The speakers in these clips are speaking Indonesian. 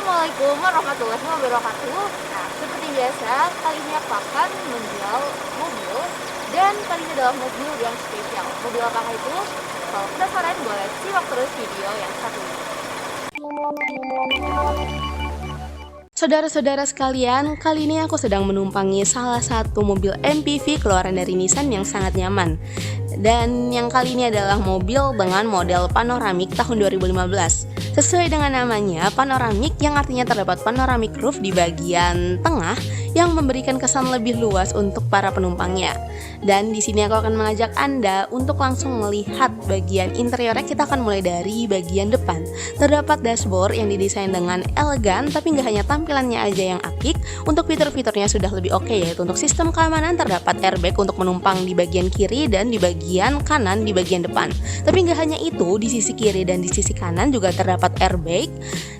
Assalamualaikum warahmatullahi wabarakatuh. Nah, seperti biasa, kali ini aku akan menjual mobil. Dan kali ini adalah mobil yang spesial. Mobil apakah itu? Kalau penasaran, boleh simak terus video yang satu ini. Saudara-saudara sekalian, kali ini aku sedang menumpangi salah satu mobil MPV keluaran dari Nissan yang sangat nyaman. Dan yang kali ini adalah mobil dengan model panoramik tahun 2015. Sesuai dengan namanya, panoramik yang artinya terdapat panoramic roof di bagian tengah yang memberikan kesan lebih luas untuk para penumpangnya. Dan di sini aku akan mengajak Anda untuk langsung melihat bagian interiornya. Kita akan mulai dari bagian depan. Terdapat dashboard yang didesain dengan elegan, tapi nggak hanya tampilannya aja yang apik. Untuk fitur-fiturnya sudah lebih oke, yaitu untuk sistem keamanan terdapat airbag untuk menumpang di bagian kiri dan di bagian kanan di bagian depan. Tapi nggak hanya itu, di sisi kiri dan di sisi kanan juga terdapat airbag,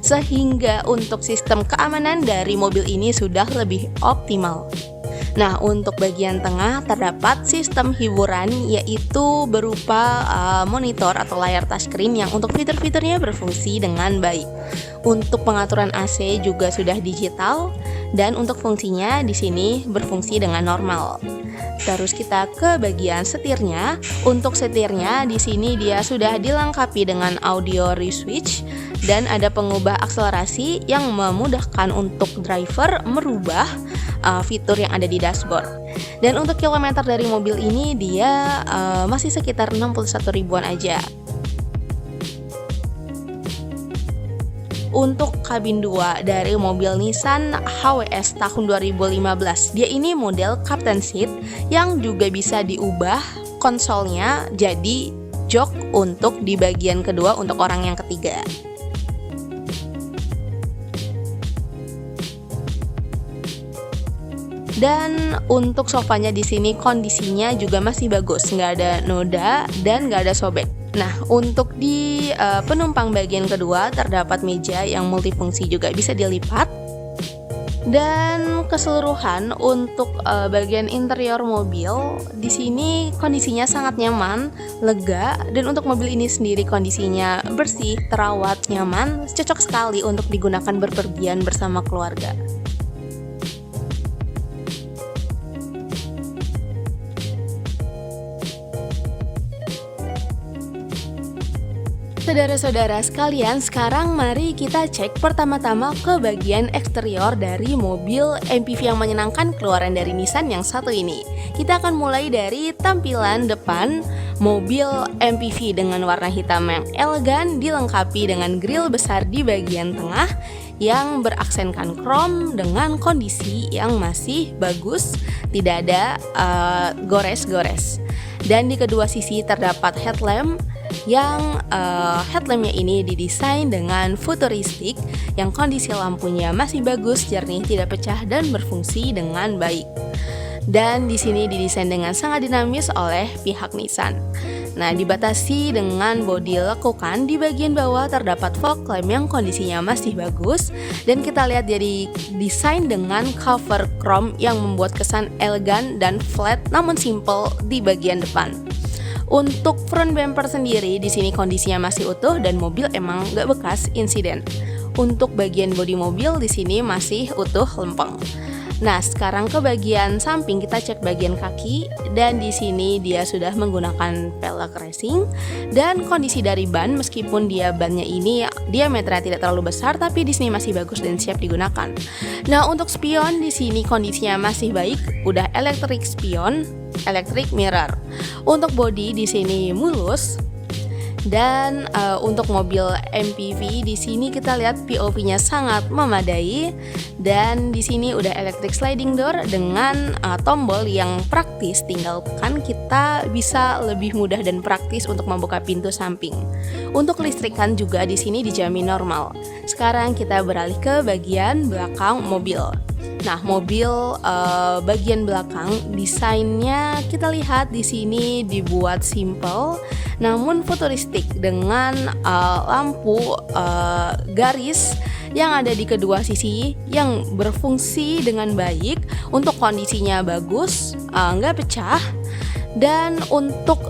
sehingga untuk sistem keamanan dari mobil ini sudah lebih optimal. Nah, untuk bagian tengah terdapat sistem hiburan, yaitu berupa monitor atau layar touchscreen yang untuk fitur-fiturnya berfungsi dengan baik. Untuk pengaturan AC juga sudah digital, dan untuk fungsinya di sini berfungsi dengan normal. Terus kita ke bagian setirnya. Untuk setirnya di sini dia sudah dilengkapi dengan audio re-switch dan ada pengubah akselerasi yang memudahkan untuk driver merubah fitur yang ada di dashboard. Dan untuk kilometer dari mobil ini dia masih sekitar 61 ribuan aja. Untuk kabin 2 dari mobil Nissan HWS tahun 2015, dia ini model Captain Seat yang juga bisa diubah konsolnya jadi jok untuk di bagian kedua untuk orang yang ketiga. Dan untuk sofanya di sini kondisinya juga masih bagus, nggak ada noda dan nggak ada sobek. Nah, untuk di penumpang bagian kedua terdapat meja yang multifungsi juga bisa dilipat. Dan keseluruhan untuk bagian interior mobil di sini kondisinya sangat nyaman, lega, dan untuk mobil ini sendiri kondisinya bersih, terawat, nyaman, cocok sekali untuk digunakan berpergian bersama keluarga. Saudara-saudara sekalian, sekarang mari kita cek pertama-tama ke bagian eksterior dari mobil MPV yang menyenangkan keluaran dari Nissan yang satu ini. Kita akan mulai dari tampilan depan mobil MPV dengan warna hitam yang elegan, dilengkapi dengan grill besar di bagian tengah yang beraksenkan chrome dengan kondisi yang masih bagus, tidak ada gores-gores. Dan di kedua sisi terdapat headlamp yang headlampnya ini didesain dengan futuristik, yang kondisi lampunya masih bagus, jernih, tidak pecah dan berfungsi dengan baik. Dan di sini didesain dengan sangat dinamis oleh pihak Nissan. Nah, dibatasi dengan bodi lekukan. Di bagian bawah terdapat fog lamp yang kondisinya masih bagus, dan kita lihat jadi desain dengan cover chrome yang membuat kesan elegan dan flat namun simple di bagian depan. Untuk front bumper sendiri di sini kondisinya masih utuh dan mobil emang nggak bekas insiden. Untuk bagian bodi mobil di sini masih utuh lempeng. Nah, sekarang ke bagian samping, kita cek bagian kaki, dan di sini dia sudah menggunakan pelek racing. Dan kondisi dari ban, meskipun dia bannya ini diameternya tidak terlalu besar, tapi di sini masih bagus dan siap digunakan. Nah, untuk spion di sini kondisinya masih baik, udah electric spion, electric mirror. Untuk bodi di sini mulus. Dan untuk mobil MPV di sini kita lihat POV-nya sangat memadai, dan di sini udah electric sliding door dengan tombol yang praktis, tinggal tekan kita bisa lebih mudah dan praktis untuk membuka pintu samping. Untuk listrikan juga di sini dijamin normal. Sekarang kita beralih ke bagian belakang mobil. Nah, mobil bagian belakang desainnya kita lihat di sini dibuat simple namun futuristik dengan lampu garis yang ada di kedua sisi yang berfungsi dengan baik. Untuk kondisinya bagus, nggak pecah. Dan untuk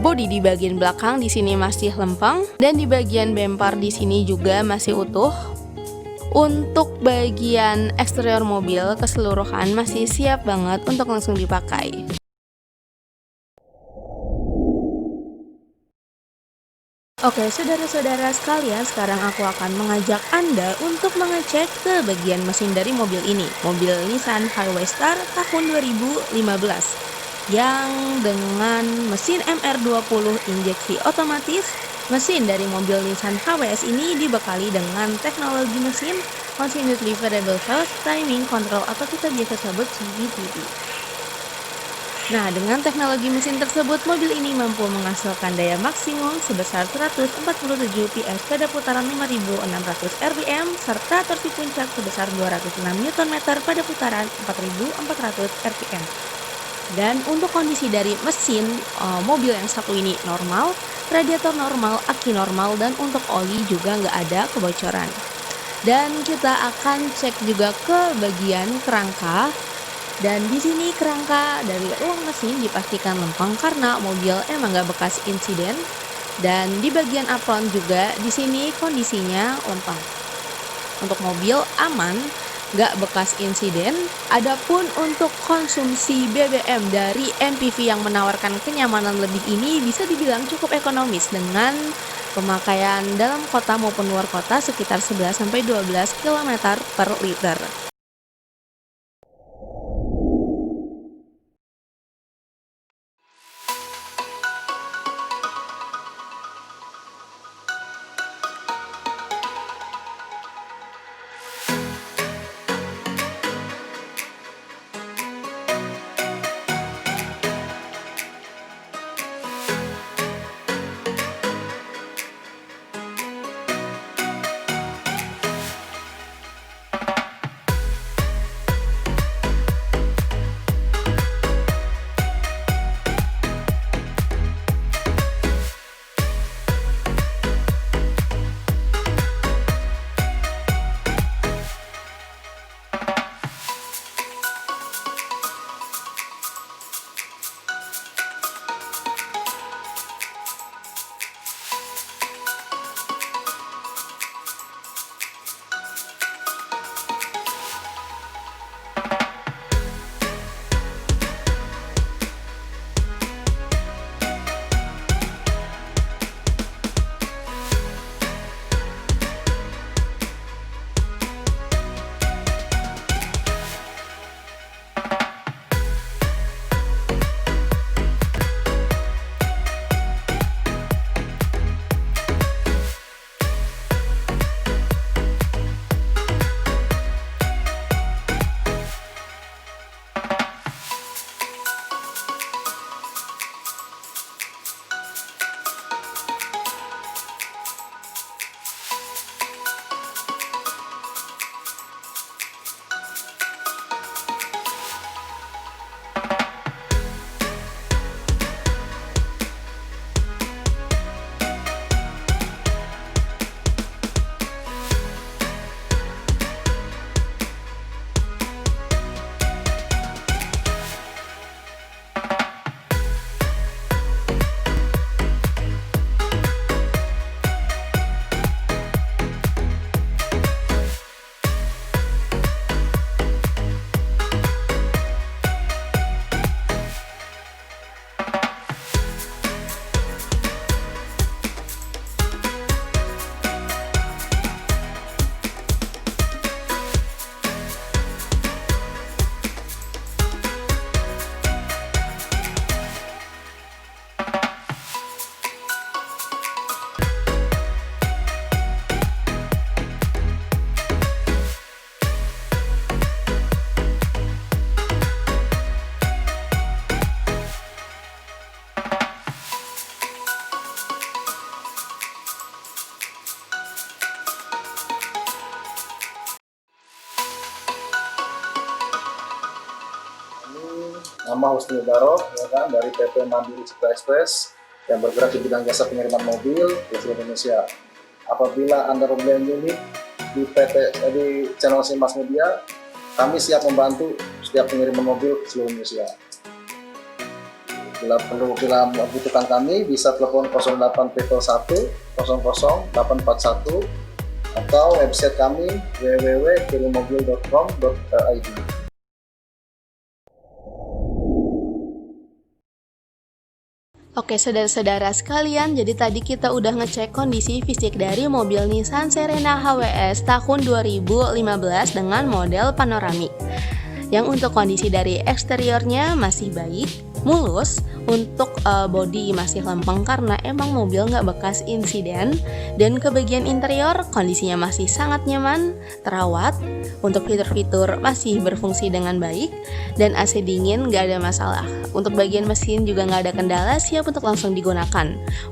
bodi di bagian belakang di sini masih lempeng, dan di bagian bumper di sini juga masih utuh. Untuk bagian eksterior mobil keseluruhan masih siap banget untuk langsung dipakai. Oke, saudara-saudara sekalian, sekarang aku akan mengajak Anda untuk mengecek ke bagian mesin dari mobil ini. Mobil Nissan Highway-Star tahun 2015 yang dengan mesin MR20 injeksi otomatis. Mesin dari mobil Nissan HWS ini dibekali dengan teknologi mesin Continuously Variable Force Timing Control atau kita biasa sebut CVT. Nah, dengan teknologi mesin tersebut, mobil ini mampu menghasilkan daya maksimum sebesar 147 PS pada putaran 5.600 rpm serta torsi puncak sebesar 206 Nm pada putaran 4.400 rpm. Dan untuk kondisi dari mesin mobil yang satu ini normal, radiator normal, aki normal, dan untuk oli juga nggak ada kebocoran. Dan kita akan cek juga ke bagian kerangka. Dan di sini kerangka dari ruang mesin dipastikan lempeng karena mobil emang nggak bekas insiden. Dan di bagian apron juga di sini kondisinya lempeng. Untuk mobil aman, nggak bekas insiden. Adapun untuk konsumsi BBM dari MPV yang menawarkan kenyamanan lebih ini bisa dibilang cukup ekonomis dengan pemakaian dalam kota maupun luar kota sekitar 11-12 km per liter. Nama Husni Baro, ya kan, dari PT Mandiri Citra Express yang bergerak di bidang jasa pengiriman mobil di seluruh Indonesia. Apabila Anda mempunyai unit di channel Simas Media, kami siap membantu setiap pengiriman mobil ke seluruh Indonesia. Bila membutuhkan kami, bisa telepon 08 1 00 841 atau website kami www.kirimmobil.com.id. Oke saudara-saudara sekalian, jadi tadi kita udah ngecek kondisi fisik dari mobil Nissan Serena HWS tahun 2015 dengan model panoramik. Yang untuk kondisi dari eksteriornya masih baik, mulus, untuk bodi masih lempeng karena emang mobil nggak bekas insiden, dan ke bagian interior kondisinya masih sangat nyaman, terawat, untuk fitur-fitur masih berfungsi dengan baik, dan AC dingin nggak ada masalah. Untuk bagian mesin juga nggak ada kendala, siap untuk langsung digunakan.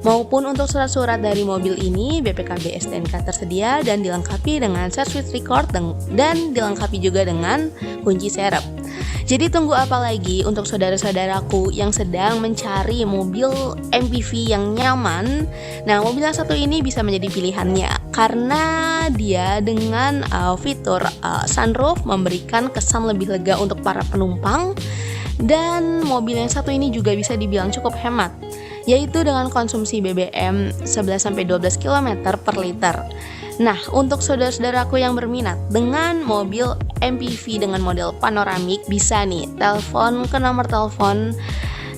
Maupun untuk surat-surat dari mobil ini BPKB STNK tersedia dan dilengkapi dengan service record dan dilengkapi juga dengan kunci serep. Jadi tunggu apa lagi untuk saudara-saudaraku yang sedang mencari mobil MPV yang nyaman. Nah, mobil yang satu ini bisa menjadi pilihannya karena dia dengan fitur sunroof memberikan kesan lebih lega untuk para penumpang. Dan mobil yang satu ini juga bisa dibilang cukup hemat, yaitu dengan konsumsi BBM 11-12 km per liter. Nah, untuk saudara-saudaraku yang berminat dengan mobil MPV dengan model panoramik, bisa nih telepon ke nomor telepon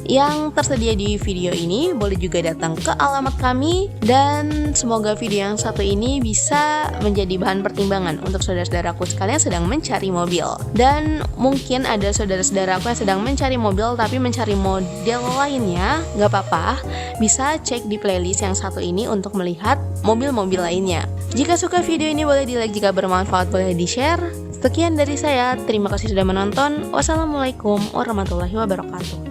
yang tersedia di video ini. Boleh juga datang ke alamat kami, dan semoga video yang satu ini bisa menjadi bahan pertimbangan untuk saudara-saudaraku sekalian sedang mencari mobil. Dan mungkin ada saudara-saudaraku yang sedang mencari mobil tapi mencari model lainnya, gak apa-apa, bisa cek di playlist yang satu ini untuk melihat mobil-mobil lainnya. Jika suka video ini boleh di-like, jika bermanfaat boleh di-share. Sekian dari saya, terima kasih sudah menonton. Wassalamualaikum warahmatullahi wabarakatuh.